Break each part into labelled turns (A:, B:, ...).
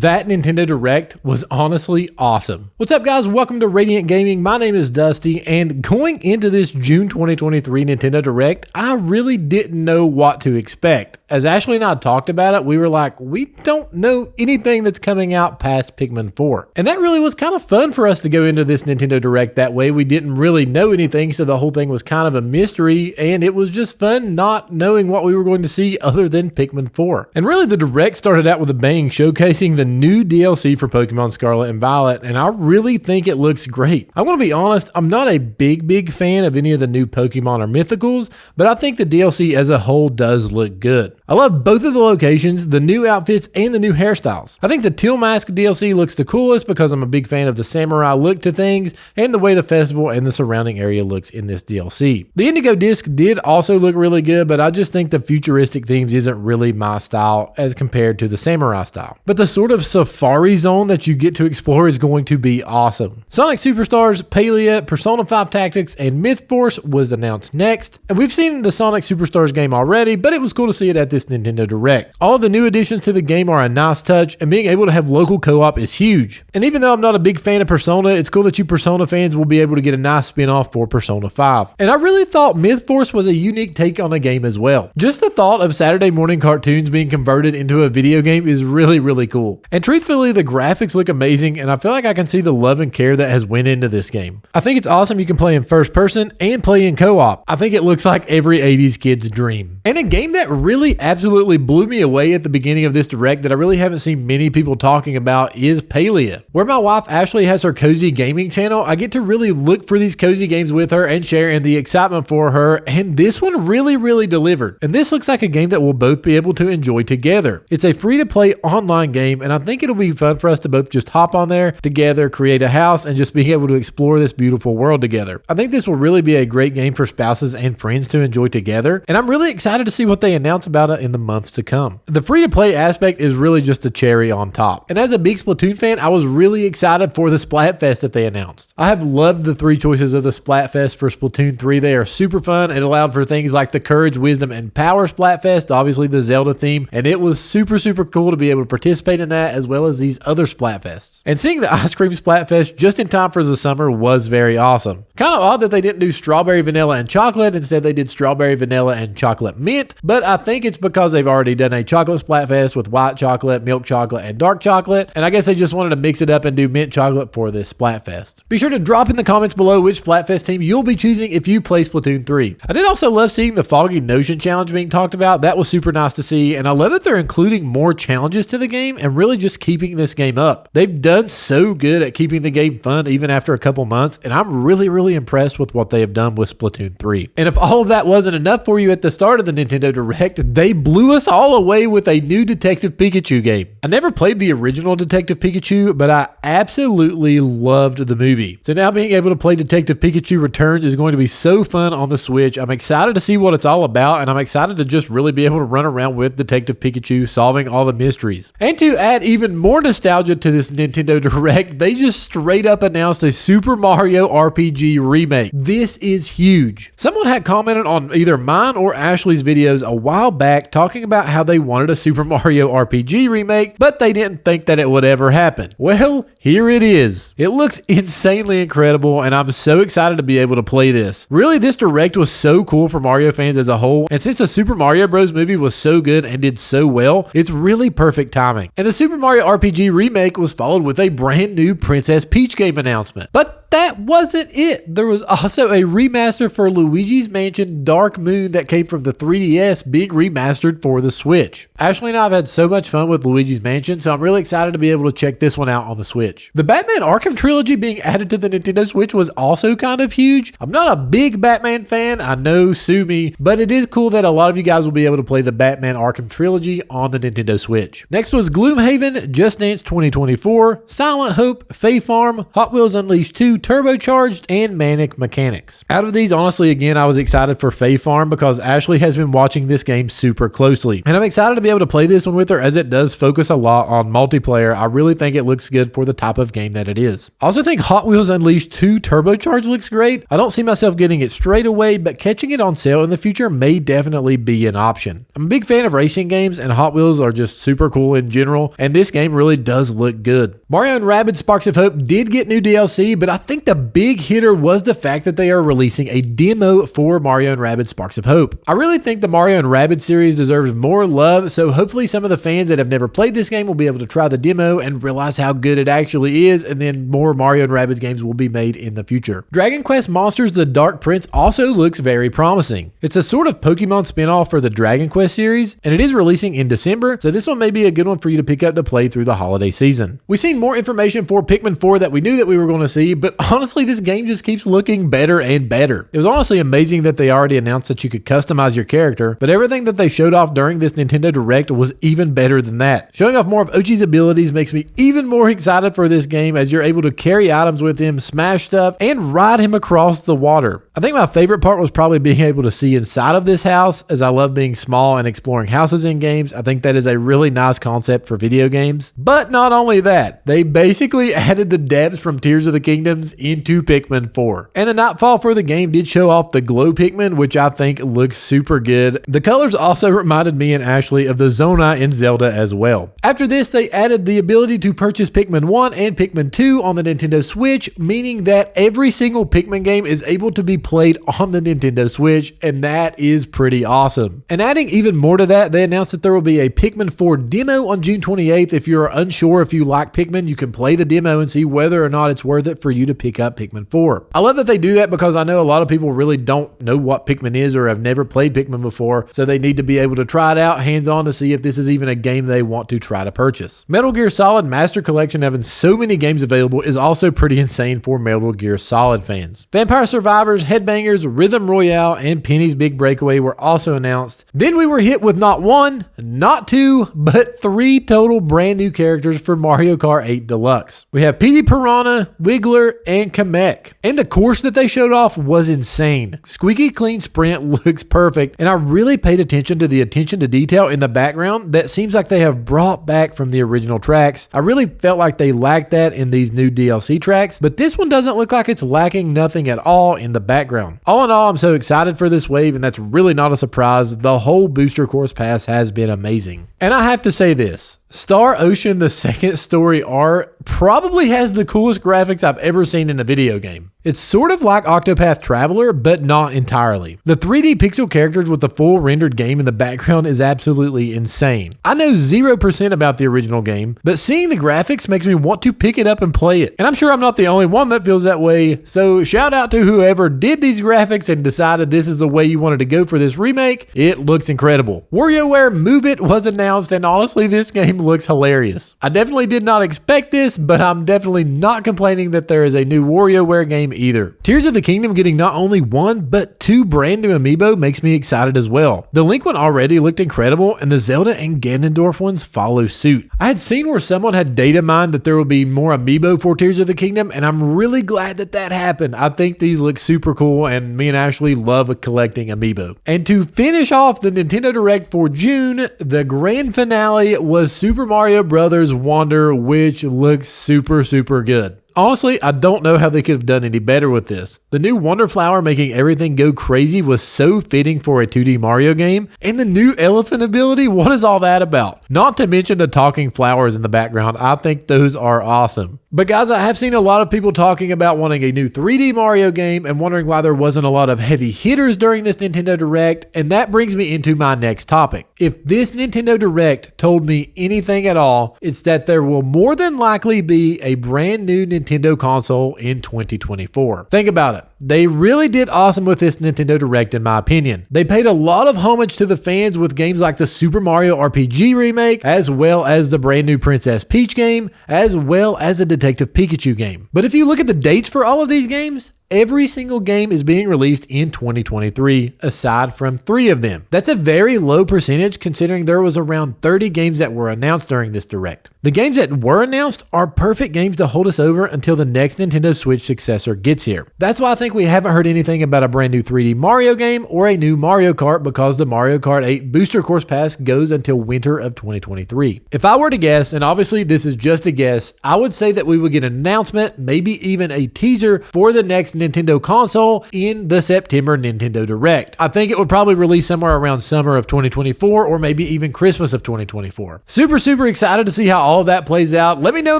A: That Nintendo Direct was honestly awesome. What's up, guys? Welcome to Radiant Gaming. My name is Dusty, and going into this June 2023 Nintendo Direct, I really didn't know what to expect. As Ashley and I talked about it, we were like, we don't know anything that's coming out past Pikmin 4. And that really was kind of fun for us to go into this Nintendo Direct that way. We didn't really know anything, so the whole thing was kind of a mystery, and it was just fun not knowing what we were going to see other than Pikmin 4. And really, the Direct started out with a bang, showcasing the new DLC for Pokemon Scarlet and Violet, and I really think it looks great. I'm going to be honest, I'm not a big fan of any of the new Pokemon or Mythicals, but I think the DLC as a whole does look good. I love both of the locations, the new outfits, and the new hairstyles. I think the Teal Mask DLC looks the coolest because I'm a big fan of the samurai look to things and the way the festival and the surrounding area looks in this DLC. The Indigo disc did also look really good, but I just think the futuristic themes isn't really my style as compared to the samurai style. But the sort of safari zone that you get to explore is going to be awesome. Sonic Superstars, Palia, Persona 5 Tactics, and Mythforce was announced next. And we've seen the Sonic Superstars game already, but it was cool to see it at this Nintendo Direct. All of the new additions to the game are a nice touch, and being able to have local co-op is huge. And even though I'm not a big fan of Persona, it's cool that you Persona fans will be able to get a nice spin-off for Persona 5. And I really thought Mythforce was a unique take on a game as well. Just the thought of Saturday morning cartoons being converted into a video game is really cool. And truthfully, the graphics look amazing, and I feel like I can see the love and care that has went into this game. I think it's awesome you can play in first person and play in co-op. I think it looks like every 80s kid's dream. And a game that really absolutely blew me away at the beginning of this Direct that I really haven't seen many people talking about is Palia. Where my wife Ashley has her cozy gaming channel, I get to really look for these cozy games with her and share in the excitement for her, and this one really delivered. And this looks like a game that we'll both be able to enjoy together. It's a free-to-play online game, and I think it'll be fun for us to both just hop on there together, create a house, and just be able to explore this beautiful world together. I think this will really be a great game for spouses and friends to enjoy together, and I'm really excited to see what they announce about it in the months to come. The free-to-play aspect is really just a cherry on top. And as a big Splatoon fan, I was really excited for the Splatfest that they announced. I have loved the 3 choices of the Splatfest for Splatoon 3. They are super fun. It allowed for things like the Courage, Wisdom, and Power Splatfest, obviously the Zelda theme, and it was super cool to be able to participate in that as well as these other Splatfests. And seeing the Ice Cream Splatfest just in time for the summer was very awesome. Kind of odd that they didn't do strawberry, vanilla, and chocolate. Instead, they did strawberry, vanilla, and chocolate mint, but I think it's because they've already done a chocolate Splatfest with white chocolate, milk chocolate, and dark chocolate, and I guess they just wanted to mix it up and do mint chocolate for this Splatfest. Be sure to drop in the comments below which Splatfest team you'll be choosing if you play Splatoon 3. I did also love seeing the Foggy Notion Challenge being talked about. That was super nice to see, and I love that they're including more challenges to the game and really just keeping this game up. They've done so good at keeping the game fun even after a couple months, and I'm really impressed with what they have done with Splatoon 3. And if all of that wasn't enough for you at the start of the Nintendo Direct, they blew us all away with a new Detective Pikachu game. I never played the original Detective Pikachu, but I absolutely loved the movie. So now being able to play Detective Pikachu Returns is going to be so fun on the Switch. I'm excited to see what it's all about, and I'm excited to just really be able to run around with Detective Pikachu solving all the mysteries. And to add even more nostalgia to this Nintendo Direct, they just straight up announced a Super Mario RPG Remake. This is huge. Someone had commented on either mine or Ashley's videos a while back talking about how they wanted a Super Mario RPG remake, but they didn't think that it would ever happen. Well, here it is. It looks insanely incredible, and I'm so excited to be able to play this. Really, this Direct was so cool for Mario fans as a whole, and since the Super Mario Bros. Movie was so good and did so well, it's really perfect timing. And the Super Mario RPG Remake was followed with a brand new Princess Peach game announcement. But that wasn't it. There was also a remaster for Luigi's Mansion Dark Moon that came from the 3DS being remastered for the Switch. Ashley and I have had so much fun with Luigi's Mansion, so I'm really excited to be able to check this one out on the Switch. The Batman Arkham Trilogy being added to the Nintendo Switch was also kind of huge. I'm not a big Batman fan, I know, sue me, but it is cool that a lot of you guys will be able to play the Batman Arkham Trilogy on the Nintendo Switch. Next was Gloomhaven, Just Dance 2024, Silent Hope, Fae Farm, Hot Wheels Unleashed 2, Turbocharged, and Manic mechanics. Out of these, honestly, again, I was excited for Fae Farm because Ashley has been watching this game super closely. And I'm excited to be able to play this one with her as it does focus a lot on multiplayer. I really think it looks good for the type of game that it is. I also think Hot Wheels Unleashed 2 Turbocharged looks great. I don't see myself getting it straight away, but catching it on sale in the future may definitely be an option. I'm a big fan of racing games, and Hot Wheels are just super cool in general, and this game really does look good. Mario and Rabbids Sparks of Hope did get new DLC, but I think the big hitter was the fact that they are releasing a demo for Mario and Rabbids Sparks of Hope. I really think the Mario and Rabbids series deserves more love, so hopefully some of the fans that have never played this game will be able to try the demo and realize how good it actually is, and then more Mario and Rabbids games will be made in the future. Dragon Quest Monsters The Dark Prince also looks very promising. It's a sort of Pokemon spin-off for the Dragon Quest series, and it is releasing in December, so this one may be a good one for you to pick up to play through the holiday season. We've seen more information for Pikmin 4 that we knew that we were going to see, but honestly, this game just keeps looking better and better. It was honestly amazing that they already announced that you could customize your character, but everything that they showed off during this Nintendo Direct was even better than that. Showing off more of Ochi's abilities makes me even more excited for this game as you're able to carry items with him, smash stuff, and ride him across the water. I think my favorite part was probably being able to see inside of this house, as I love being small and exploring houses in games. I think that is a really nice concept for video games. But not only that, they basically added the depths from Tears of the Kingdoms into Pikmin 4. And the Nightfall for the game did show off the Glow Pikmin, which I think looks super good. The colors also reminded me and Ashley of the Zonai in Zelda as well. After this, they added the ability to purchase Pikmin 1 and Pikmin 2 on the Nintendo Switch, meaning that every single Pikmin game is able to be played on the Nintendo Switch, and that is pretty awesome. And adding even more to that, they announced that there will be a Pikmin 4 demo on June 28th. If you're unsure if you like Pikmin, you can play the demo and see whether or not it's worth it for you to pick up Pikmin 4. I love that they do that because I know a lot of people really don't know what Pikmin is or have never played Pikmin before, so they need to be able to try it out hands-on to see if this is even a game they want to try to purchase. Metal Gear Solid Master Collection having so many games available is also pretty insane for Metal Gear Solid fans. Vampire Survivors, Headbangers, Rhythm Royale, and Penny's Big Breakaway were also announced. Then we were hit with not one, not two, but 3 total brand new characters for Mario Kart 8 Deluxe. We have Petey Piranha, Wiggler, and Kamek. And the course that they showed off was insane. Squeaky clean sprint looks perfect, and I really paid attention to the attention to detail in the background that seems like they have brought back from the original tracks. I really felt like they lacked that in these new DLC tracks, but this one doesn't look like it's lacking nothing at all in the background. All in all, I'm so excited for this wave, and that's really not a surprise. The whole booster course pass has been amazing. And I have to say this, Star Ocean, the second story art, probably has the coolest graphics I've ever seen in a video game. It's sort of like Octopath Traveler, but not entirely. The 3D pixel characters with the full rendered game in the background is absolutely insane. I know 0% about the original game, but seeing the graphics makes me want to pick it up and play it. And I'm sure I'm not the only one that feels that way, so shout out to whoever did these graphics and decided this is the way you wanted to go for this remake. It looks incredible. WarioWare Move It was announced, and honestly, this game looks hilarious. I definitely did not expect this, but I'm definitely not complaining that there is a new WarioWare game either. Tears of the Kingdom getting not only 1, but 2 brand new Amiibo makes me excited as well. The Link one already looked incredible, and the Zelda and Ganondorf ones follow suit. I had seen where someone had data mined that there will be more Amiibo for Tears of the Kingdom, and I'm really glad that that happened. I think these look super cool, and me and Ashley love collecting Amiibo. And to finish off the Nintendo Direct for June, the grand finale was Super Mario Bros. Wonder, which looks super good. Honestly, I don't know how they could have done any better with this. The new Wonder Flower making everything go crazy was so fitting for a 2D Mario game, and the new elephant ability, what is all that about? Not to mention the talking flowers in the background, I think those are awesome. But guys, I have seen a lot of people talking about wanting a new 3D Mario game and wondering why there wasn't a lot of heavy hitters during this Nintendo Direct, and that brings me into my next topic. If this Nintendo Direct told me anything at all, it's that there will more than likely be a brand new Nintendo console in 2024. Think about it. They really did awesome with this Nintendo Direct in my opinion. They paid a lot of homage to the fans with games like the Super Mario RPG Remake, as well as the brand new Princess Peach game, as well as a Detective Pikachu game. But if you look at the dates for all of these games, every single game is being released in 2023, aside from 3 of them. That's a very low percentage considering there was around 30 games that were announced during this direct. The games that were announced are perfect games to hold us over until the next Nintendo Switch successor gets here. That's why I think we haven't heard anything about a brand new 3D Mario game or a new Mario Kart, because the Mario Kart 8 Booster Course Pass goes until winter of 2023. If I were to guess, and obviously this is just a guess, I would say that we would get an announcement, maybe even a teaser for the next Nintendo console in the September Nintendo Direct. I think it would probably release somewhere around summer of 2024 or maybe even Christmas of 2024. Super excited to see how all of that plays out. Let me know in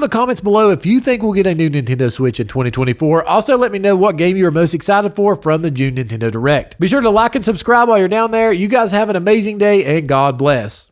A: the comments below if you think we'll get a new Nintendo Switch in 2024. Also, let me know what game you are most excited for from the June Nintendo Direct. Be sure to like and subscribe while you're down there. You guys have an amazing day and God bless.